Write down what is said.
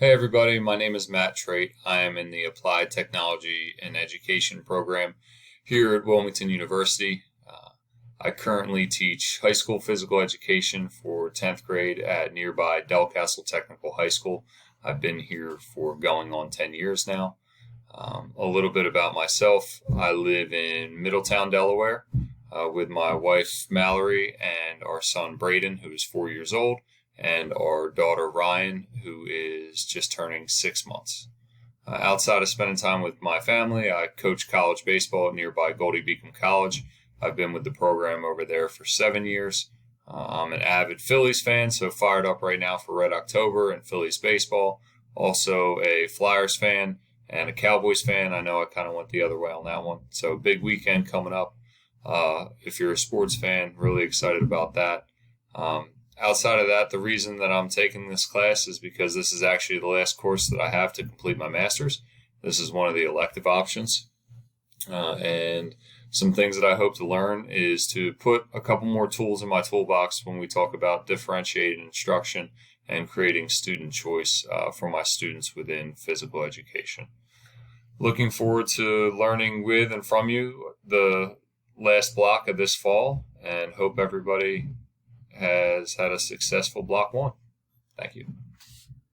Hey everybody, my name is Matt Trait. I am in the Applied Technology and Education program here at Wilmington University. I currently teach high school physical education for 10th grade at nearby Delcastle Technical High School. I've been here for going on 10 years now. A little bit about myself. I live in Middletown, Delaware, with my wife Mallory and our son Braden, who is 4 years old, and our daughter Ryan, who is just turning 6 months. Outside of spending time with my family, I coach college baseball at nearby Goldie Beacom College. I've been with the program over there for 7 years. I'm an avid Phillies fan, so fired up right now for Red October and Phillies baseball. Also a Flyers fan and a Cowboys fan. I know I kind of went the other way on that one. So big weekend coming up. If you're a sports fan, really excited about that. Outside of that, the reason that I'm taking this class is because this is actually the last course that I have to complete my master's. This is one of the elective options. And some things that I hope to learn is to put a couple more tools in my toolbox when we talk about differentiated instruction and creating student choice for my students within physical education. Looking forward to learning with and from you the last block of this fall, and hope everybody has had a successful block one. Thank you.